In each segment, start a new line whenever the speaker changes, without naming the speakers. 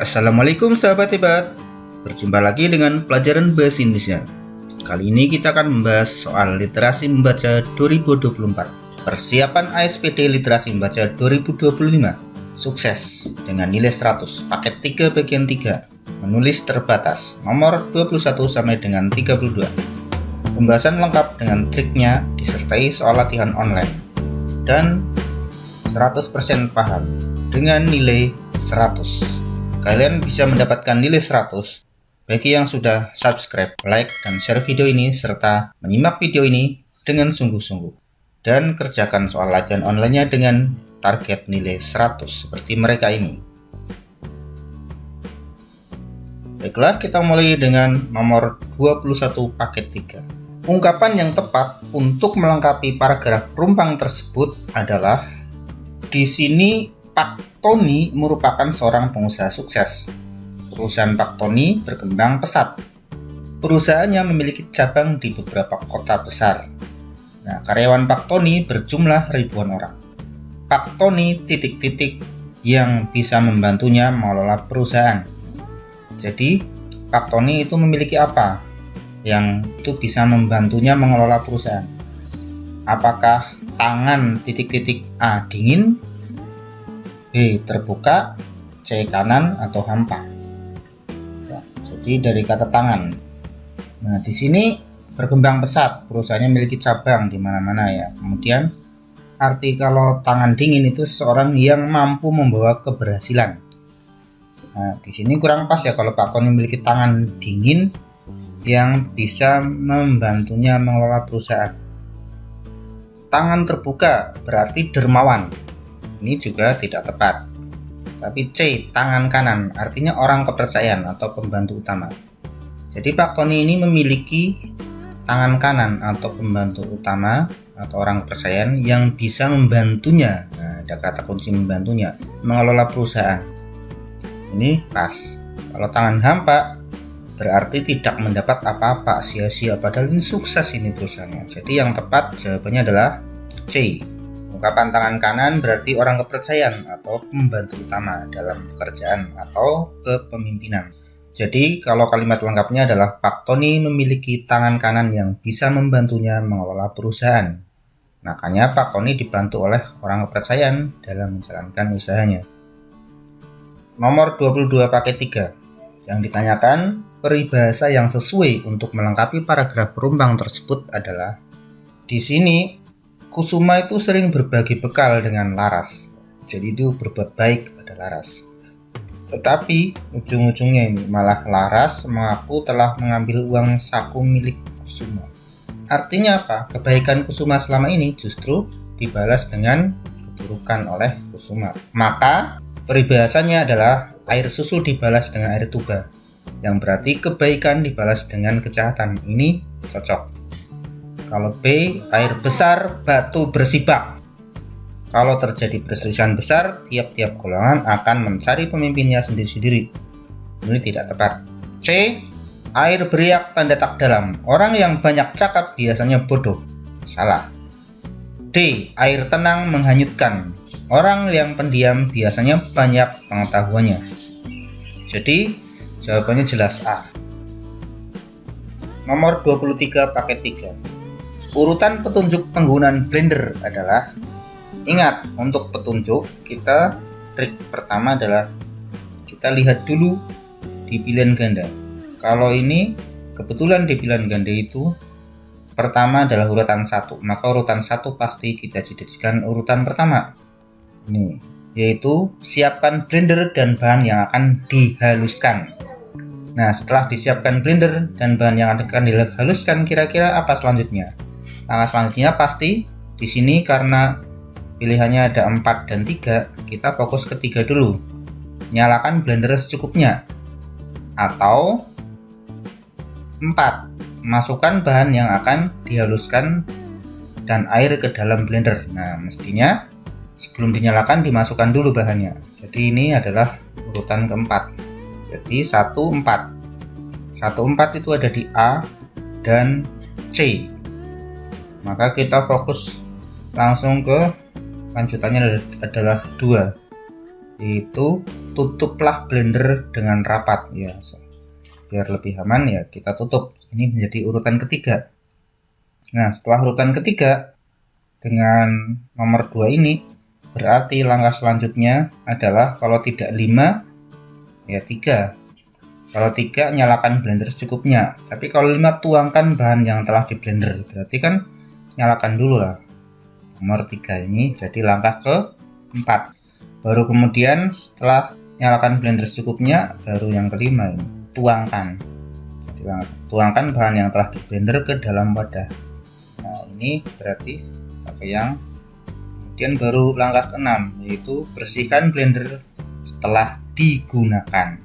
Assalamualaikum sahabat hebat. Berjumpa lagi dengan pelajaran Bahasa Indonesia. Kali ini kita akan membahas soal literasi membaca 2024. Persiapan ASPD literasi membaca 2025. Sukses dengan nilai 100. Paket 3 bagian 3. Menulis terbatas. Nomor 21 sampai dengan 32. Pembahasan lengkap dengan triknya disertai soal latihan online. Dan 100% paham dengan nilai 100. Kalian bisa mendapatkan nilai 100 bagi yang sudah subscribe, like, dan share video ini serta menyimak video ini dengan sungguh-sungguh dan kerjakan soal latihan online-nya dengan target nilai 100 seperti mereka ini. Baiklah, kita mulai dengan nomor 21 paket 3. Ungkapan yang tepat untuk melengkapi paragraf perumpang tersebut adalah di sini Pak Tony merupakan seorang pengusaha sukses. Perusahaan Pak Tony berkembang pesat. Perusahaannya memiliki cabang di beberapa kota besar. Nah, karyawan Pak Tony berjumlah ribuan orang. Pak Tony ... yang bisa membantunya mengelola perusahaan. Jadi, Pak Tony itu memiliki apa yang itu bisa membantunya mengelola perusahaan? Apakah tangan ... A dingin, B terbuka, C kanan, atau hampa? Ya, jadi dari kata tangan. Nah, di sini berkembang pesat, perusahaannya memiliki cabang di mana-mana ya. Kemudian arti kalau tangan dingin itu seseorang yang mampu membawa keberhasilan. Nah, di sini kurang pas ya kalau Pak Tony memiliki tangan dingin yang bisa membantunya mengelola perusahaan. Tangan terbuka berarti dermawan. Ini juga tidak tepat. Tapi C, tangan kanan, artinya orang kepercayaan atau pembantu utama. Jadi Pak Tony ini memiliki tangan kanan atau pembantu utama atau orang kepercayaan yang bisa membantunya. Nah, ada kata kunci membantunya mengelola perusahaan. Ini pas. Kalau tangan hampa berarti tidak mendapat apa-apa, sia-sia, padahal ini sukses ini perusahaannya. Jadi yang tepat jawabannya adalah C. Ungkapan tangan kanan berarti orang kepercayaan atau pembantu utama dalam pekerjaan atau kepemimpinan. Jadi kalau kalimat lengkapnya adalah Pak Tony memiliki tangan kanan yang bisa membantunya mengelola perusahaan. Makanya Pak Tony dibantu oleh orang kepercayaan dalam menjalankan usahanya. Nomor 22 paket 3. Yang ditanyakan, peribahasa yang sesuai untuk melengkapi paragraf perumpang tersebut adalah di sini Kusuma itu sering berbagi bekal dengan Laras. Jadi itu berbuat baik pada Laras. Tetapi ujung-ujungnya ini malah Laras mengaku telah mengambil uang saku milik Kusuma. Artinya apa? Kebaikan Kusuma selama ini justru dibalas dengan keburukan oleh Kusuma. Maka peribahasanya adalah air susu dibalas dengan air tuba. Yang berarti kebaikan dibalas dengan kejahatan. Ini cocok. Kalau B, air besar batu bersibak. Kalau terjadi perselisihan besar, tiap-tiap golongan akan mencari pemimpinnya sendiri-sendiri. Ini tidak tepat. C, air beriak tanda tak dalam. Orang yang banyak cakap biasanya bodoh. Salah. D, air tenang menghanyutkan. Orang yang pendiam biasanya banyak pengetahuannya. Jadi jawabannya jelas A. Nomor 23 paket 3. Urutan petunjuk penggunaan blender adalah, ingat untuk petunjuk kita trik pertama adalah kita lihat dulu di pilihan ganda. Kalau ini kebetulan di pilihan ganda itu pertama adalah urutan 1, maka urutan 1 pasti kita jadikan urutan pertama. Ini yaitu siapkan blender dan bahan yang akan dihaluskan. Nah, setelah disiapkan blender dan bahan yang akan dihaluskan, kira-kira apa selanjutnya? Langkah selanjutnya pasti di sini karena pilihannya ada 4 dan 3, kita fokus ke 3 dulu. Nyalakan blender secukupnya. Atau 4, masukkan bahan yang akan dihaluskan dan air ke dalam blender. Nah, mestinya sebelum dinyalakan dimasukkan dulu bahannya. Jadi ini adalah urutan keempat. Jadi 1, 4. 1, 4 itu ada di A dan C. Maka kita fokus langsung ke lanjutannya adalah 2. yaitu tutuplah blender dengan rapat ya. Biar lebih aman ya kita tutup. Ini menjadi urutan ketiga. Nah, setelah urutan ketiga dengan nomor 2 ini, berarti langkah selanjutnya adalah kalau tidak 5 ya 3. Kalau 3 nyalakan blender secukupnya. Tapi kalau 5 tuangkan bahan yang telah di blender. Berarti kan nyalakan dulu lah nomor 3 ini, jadi langkah ke-4. Baru kemudian setelah nyalakan blender secukupnya, baru yang kelima ini tuangkan. Jadi, tuangkan bahan yang telah di blender ke dalam wadah. Nah, ini berarti pakai yang. Kemudian baru langkah ke-6, yaitu bersihkan blender setelah digunakan.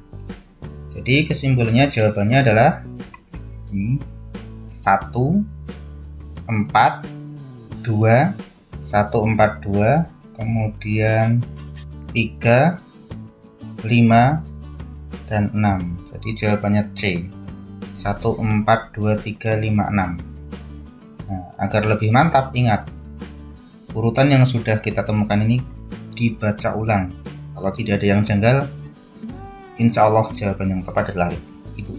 Jadi kesimpulannya jawabannya adalah 1, 4, 2, 1, 4, 2, kemudian 3, 5, dan 6. Jadi jawabannya C, 1, 4, 2, 3, 5, 6. Nah, agar lebih mantap, ingat urutan yang sudah kita temukan ini dibaca ulang. Kalau tidak ada yang janggal, insya Allah jawaban yang tepat adalah itu.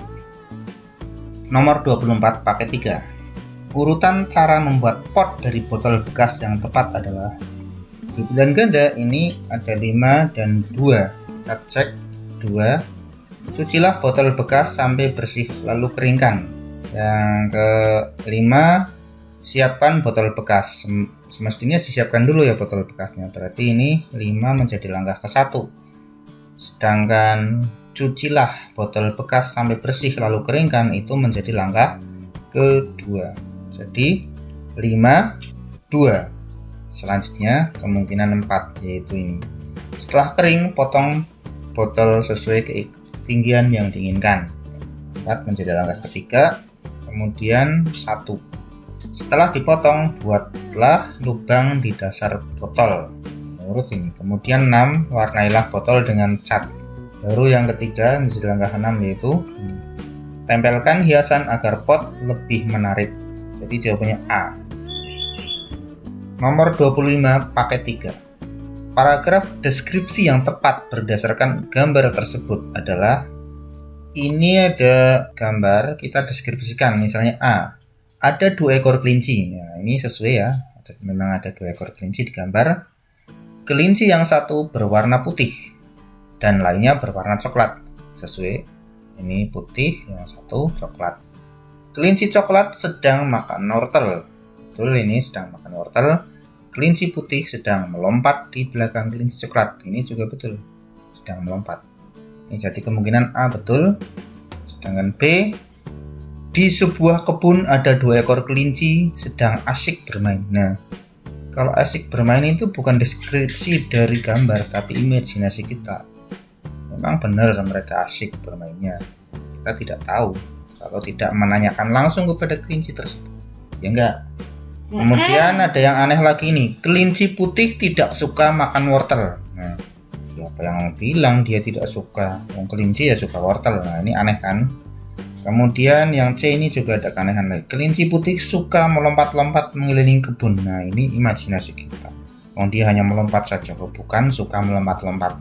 Nomor 24 paket 3. Urutan cara membuat pot dari botol bekas yang tepat adalah di pilihan ganda ini ada 5 dan 2. Kita cek 2. Cucilah botol bekas sampai bersih lalu keringkan. Yang ke-5, siapkan botol bekas. Semestinya disiapkan dulu ya botol bekasnya. Berarti ini 5 menjadi langkah ke-1. Sedangkan cucilah botol bekas sampai bersih lalu keringkan itu menjadi langkah ke-2. Jadi 5, 2. Selanjutnya kemungkinan 4, yaitu ini. Setelah kering, potong botol sesuai ketinggian yang diinginkan. 4 menjadi langkah ketiga. Kemudian 1. Setelah dipotong, buatlah lubang di dasar botol. Menurut ini. Kemudian 6, warnailah botol dengan cat. Baru yang ketiga menjadi langkah 6, yaitu tempelkan hiasan agar pot lebih menarik. Jadi jawabannya A. Nomor 25 paket 3. Paragraf deskripsi yang tepat berdasarkan gambar tersebut adalah, ini ada gambar, kita deskripsikan. Misalnya A, ada 2 ekor kelinci. Ya, ini sesuai ya, memang ada 2 ekor kelinci di gambar. Kelinci yang satu berwarna putih dan lainnya berwarna coklat. Sesuai, ini putih, yang satu coklat. Kelinci coklat sedang makan wortel. Betul, ini sedang makan wortel. Kelinci putih sedang melompat di belakang kelinci coklat. Ini juga betul, sedang melompat. Ini jadi kemungkinan A betul. Sedangkan B, di sebuah kebun ada 2 ekor kelinci sedang asyik bermain. Nah, kalau asyik bermain itu bukan deskripsi dari gambar, tapi imajinasi kita. Memang benar mereka asyik bermainnya. Kita tidak tahu kalau tidak menanyakan langsung kepada kelinci tersebut. Ya enggak? Kemudian ada yang aneh lagi nih, kelinci putih tidak suka makan wortel. Nah, siapa yang bilang dia tidak suka? Yang kelinci ya suka wortel. Nah, ini aneh kan? Kemudian yang C ini juga ada keanehan lagi. Kelinci putih suka melompat-lompat mengelilingi kebun. Nah, ini imajinasi kita. Dia hanya melompat saja, bukan suka melompat-lompat.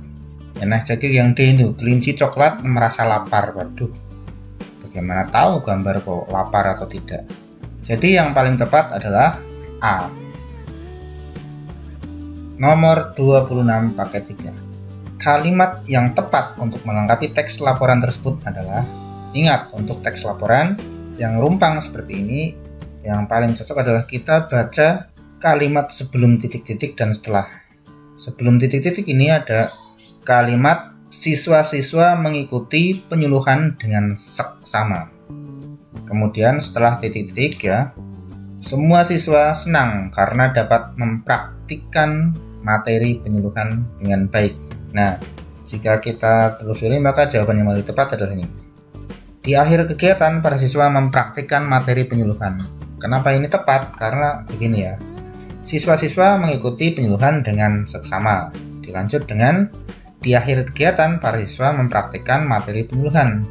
Nah, jadi yang D itu, kelinci coklat merasa lapar. Waduh, bagaimana tahu gambar kok lapar atau tidak? Jadi yang paling tepat adalah A. Nomor 26 paket 3. Kalimat yang tepat untuk melengkapi teks laporan tersebut adalah, ingat, untuk teks laporan yang rumpang seperti ini, yang paling cocok adalah kita baca kalimat sebelum titik-titik dan setelah. Sebelum titik-titik ini ada kalimat siswa-siswa mengikuti penyuluhan dengan seksama. Kemudian setelah titik-titik ya, semua siswa senang karena dapat mempraktikkan materi penyuluhan dengan baik. Nah, jika kita telusuri maka jawaban yang paling tepat adalah ini. Di akhir kegiatan, para siswa mempraktikkan materi penyuluhan. Kenapa ini tepat? Karena begini ya, siswa-siswa mengikuti penyuluhan dengan seksama. Dilanjut dengan, di akhir kegiatan, para siswa mempraktikkan materi penyuluhan.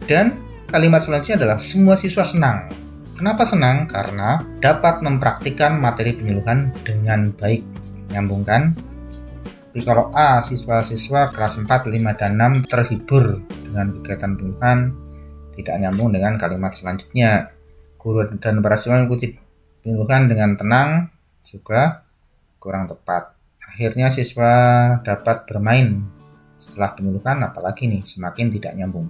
Dan kalimat selanjutnya adalah semua siswa senang. Kenapa senang? Karena dapat mempraktikkan materi penyuluhan dengan baik. Nyambung kan? Tapi kalau A, siswa-siswa kelas 4, 5, dan 6 terhibur dengan kegiatan penyuluhan, tidak nyambung dengan kalimat selanjutnya. Guru dan para siswa mengikuti penyuluhan dengan tenang, juga kurang tepat. Akhirnya siswa dapat bermain setelah penyuluhan, apalagi nih, semakin tidak nyambung.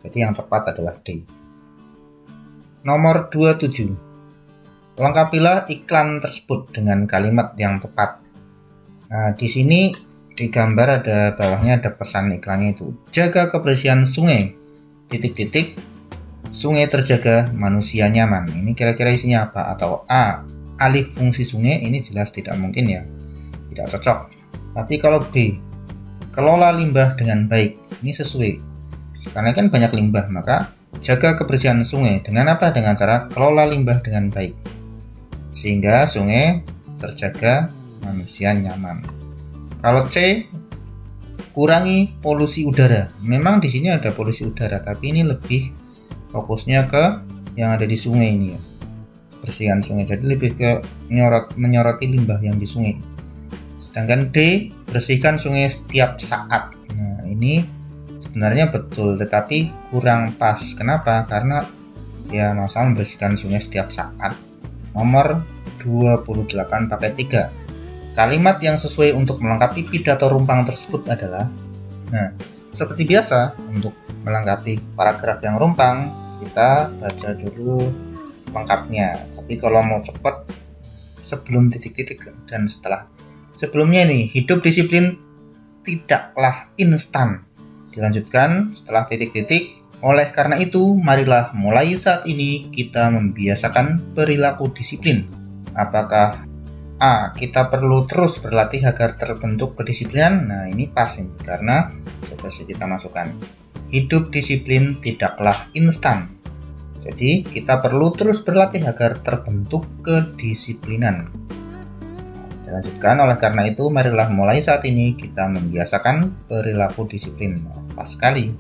Jadi yang tepat adalah D. Nomor 27. Lengkapilah iklan tersebut dengan kalimat yang tepat. Nah, di sini di gambar ada bawahnya ada pesan iklannya itu. Jaga kebersihan sungai. Titik-titik. Sungai terjaga, manusia nyaman. Ini kira-kira isinya apa? Atau A, alih fungsi sungai, ini jelas tidak mungkin ya. Tidak cocok. Tapi kalau B, kelola limbah dengan baik. Ini sesuai. Karena kan banyak limbah, maka jaga kebersihan sungai. Dengan apa? Dengan cara kelola limbah dengan baik. Sehingga sungai terjaga, manusia nyaman. Kalau C, kurangi polusi udara. Memang di sini ada polusi udara, tapi ini lebih fokusnya ke yang ada di sungai ini ya. Kebersihan sungai. Jadi lebih ke menyoroti limbah yang di sungai. Sedangkan D, bersihkan sungai setiap saat. Nah, ini sebenarnya betul, tetapi kurang pas. Kenapa? Karena ya masalah membersihkan sungai setiap saat. Nomor 28 pakai 3. Kalimat yang sesuai untuk melengkapi pidato rumpang tersebut adalah, nah, seperti biasa untuk melengkapi paragraf yang rumpang, kita baca dulu lengkapnya. Tapi kalau mau cepat, sebelum titik-titik dan setelah. Sebelumnya ini, hidup disiplin tidaklah instan. Dilanjutkan setelah titik-titik. Oleh karena itu, marilah mulai saat ini kita membiasakan perilaku disiplin. Apakah A, kita perlu terus berlatih agar terbentuk kedisiplinan? Nah, ini pas ini, karena coba kita masukkan. Hidup disiplin tidaklah instan. Jadi, kita perlu terus berlatih agar terbentuk kedisiplinan. Dilanjutkan, oleh karena itu, marilah mulai saat ini kita membiasakan perilaku disiplin. Pas sekali.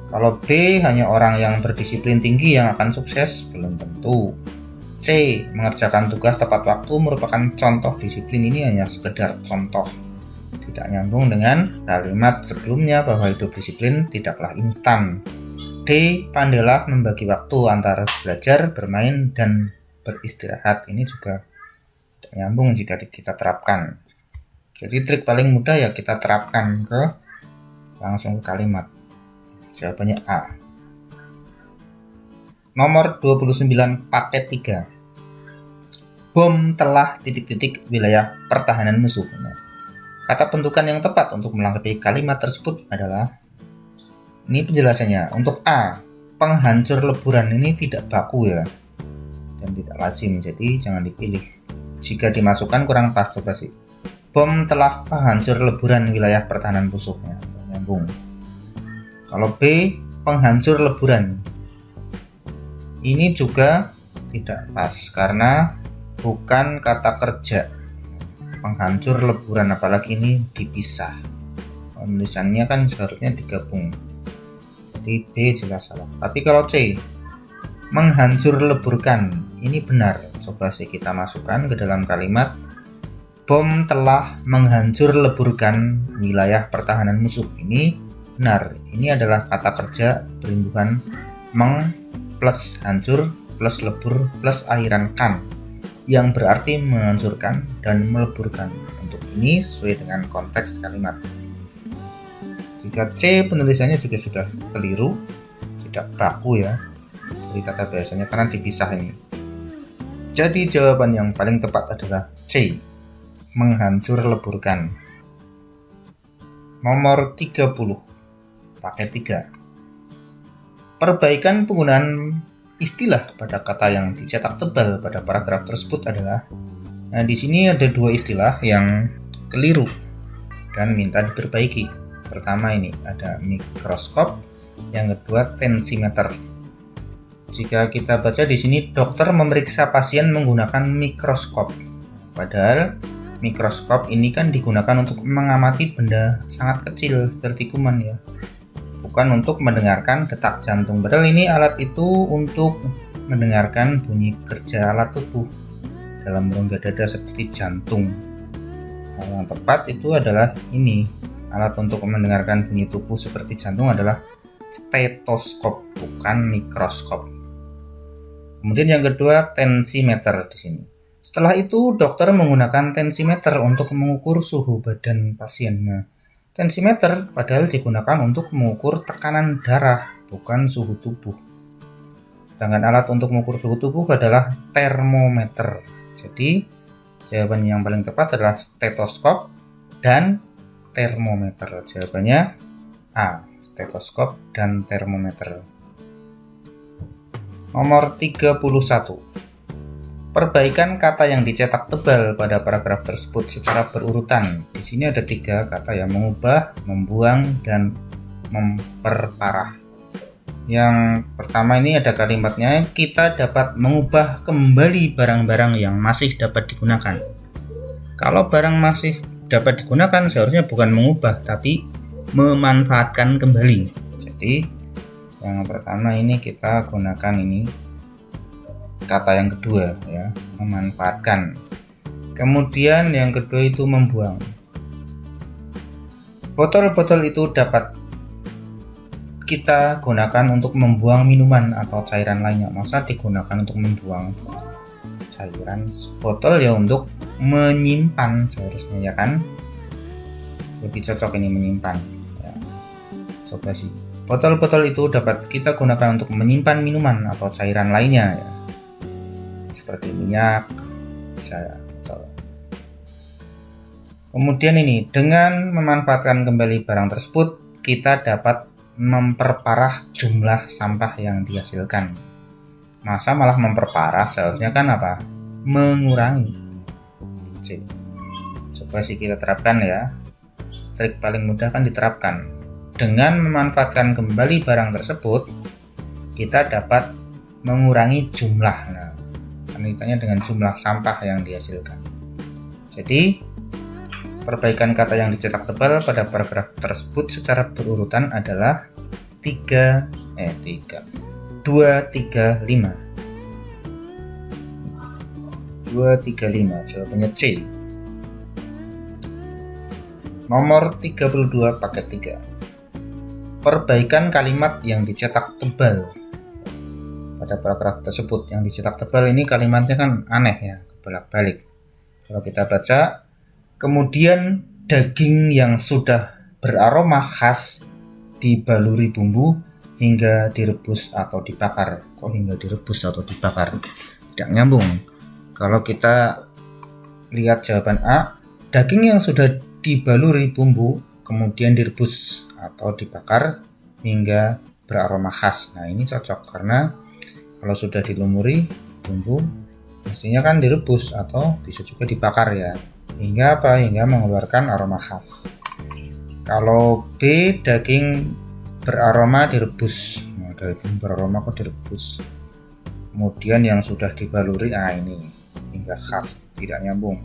Kalau B, hanya orang yang berdisiplin tinggi yang akan sukses? Belum tentu. C, mengerjakan tugas tepat waktu merupakan contoh disiplin. Ini hanya sekedar contoh. Tidak nyambung dengan kalimat sebelumnya bahwa hidup disiplin tidaklah instan. D, pandailah membagi waktu antara belajar, bermain, dan beristirahat. Ini juga tidak nyambung jika kita terapkan. Jadi trik paling mudah ya kita terapkan langsung ke kalimat. Jawabannya A. Nomor 29 paket 3. Bom telah titik-titik wilayah pertahanan musuh. Nah, kata bentukan yang tepat untuk melengkapi kalimat tersebut adalah, ini penjelasannya. Untuk A, penghancur leburan, ini tidak baku ya, dan tidak lazim, jadi jangan dipilih. Jika dimasukkan kurang pas. Coba sih. Bom telah penghancur leburan wilayah pertahanan musuhnya. Nyambung. Kalau B, penghancur leburan, ini juga tidak pas karena bukan kata kerja. Penghancur leburan, apalagi ini dipisah. Penulisannya kan seharusnya digabung. Jadi B jelas salah. Tapi kalau C, menghancur leburkan, ini benar. Coba sih kita masukkan ke dalam kalimat. Bom telah menghancur leburkan wilayah pertahanan musuh. Ini benar. Ini adalah kata kerja berimbuhan meng plus hancur plus lebur plus akhiran kan, yang berarti menghancurkan dan meleburkan. Untuk ini sesuai dengan konteks kalimat. Jika C, penulisannya juga sudah keliru, tidak baku ya dari kata biasanya karena dipisah ini. Jadi jawaban yang paling tepat adalah C, menghancur leburkan. Nomor 30 paket 3. Perbaikan penggunaan istilah pada kata yang dicetak tebal pada paragraf tersebut adalah, nah di sini ada dua istilah yang keliru dan minta diperbaiki. Pertama ini ada mikroskop, yang kedua tensimeter. Jika kita baca di sini, dokter memeriksa pasien menggunakan mikroskop. Padahal mikroskop ini kan digunakan untuk mengamati benda sangat kecil seperti kuman ya. Bukan untuk mendengarkan detak jantung. Padahal ini alat itu untuk mendengarkan bunyi kerja alat tubuh dalam rongga dada seperti jantung. Nah, yang tepat itu adalah ini. Alat untuk mendengarkan bunyi tubuh seperti jantung adalah stetoskop, bukan mikroskop. Kemudian yang kedua, tensimeter di sini. Setelah itu dokter menggunakan tensimeter untuk mengukur suhu badan pasien. Nah, tensimeter padahal digunakan untuk mengukur tekanan darah, bukan suhu tubuh. Sedangkan alat untuk mengukur suhu tubuh adalah termometer. Jadi jawaban yang paling tepat adalah stetoskop dan termometer. Jawabannya A, stetoskop dan termometer. Nomor 31. Perbaikan kata yang dicetak tebal pada paragraf tersebut secara berurutan. Di sini ada 3 kata ya, mengubah, membuang, dan memperparah. Yang pertama ini ada kalimatnya, kita dapat mengubah kembali barang-barang yang masih dapat digunakan. Kalau barang masih dapat digunakan seharusnya bukan mengubah tapi memanfaatkan kembali. Jadi yang pertama ini kita gunakan ini kata yang kedua ya, memanfaatkan. Kemudian yang kedua itu membuang. Botol-botol itu dapat kita gunakan untuk membuang minuman atau cairan lainnya. Masa digunakan untuk membuang cairan? Botol ya untuk menyimpan seharusnya ya kan, lebih cocok ini menyimpan ya. Coba sih, botol-botol itu dapat kita gunakan untuk menyimpan minuman atau cairan lainnya ya, seperti minyak bisa. Kemudian ini, dengan memanfaatkan kembali barang tersebut kita dapat memperparah jumlah sampah yang dihasilkan. Masa malah memperparah, seharusnya kan apa, mengurangi. Coba sih kita terapkan ya, trik paling mudah kan diterapkan. Dengan memanfaatkan kembali barang tersebut kita dapat mengurangi jumlah. Nah, kaitannya dengan jumlah sampah yang dihasilkan. Jadi perbaikan kata yang dicetak tebal pada paragraf tersebut secara berurutan adalah 2, 3, 5. 2, 3, 5, jawabannya C. Nomor 32 paket 3. Perbaikan kalimat yang dicetak tebal pada paragraf tersebut. Yang dicetak tebal ini kalimatnya kan aneh ya, bolak-balik. Kalau kita baca, kemudian daging yang sudah beraroma khas dibaluri bumbu hingga direbus atau dibakar. Kok hingga direbus atau dibakar? Tidak nyambung. Kalau kita lihat jawaban A, daging yang sudah dibaluri bumbu kemudian direbus atau dibakar hingga beraroma khas. Nah, ini cocok karena kalau sudah dilumuri bumbu mestinya kan direbus atau bisa juga dibakar ya. Hingga apa? Hingga mengeluarkan aroma khas. Kalau B, daging beraroma direbus. Nah, daging beraroma kok direbus. Kemudian yang sudah dibaluri, nah ini hingga khas, tidak nyambung.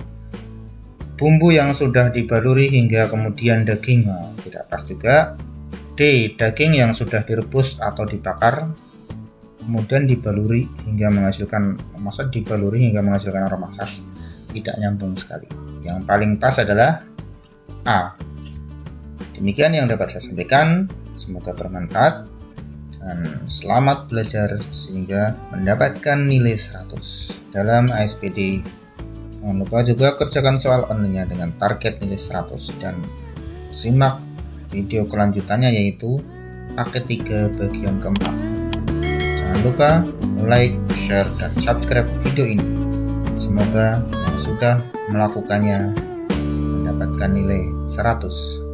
Bumbu yang sudah dibaluri hingga kemudian daging, nah, tidak pas juga. D, daging yang sudah direbus atau dibakar kemudian dibaluri hingga menghasilkan, masa dibaluri hingga menghasilkan aroma khas, tidak nyambung sekali. Yang paling pas adalah A. Demikian yang dapat saya sampaikan, semoga bermanfaat dan selamat belajar sehingga mendapatkan nilai 100 dalam ASPD. Jangan lupa juga kerjakan soal online-nya dengan target nilai 100 dan simak video kelanjutannya yaitu paket 3 bagian keempat. Jangan lupa like, share, dan subscribe video ini. Semoga yang sudah melakukannya mendapatkan nilai 100.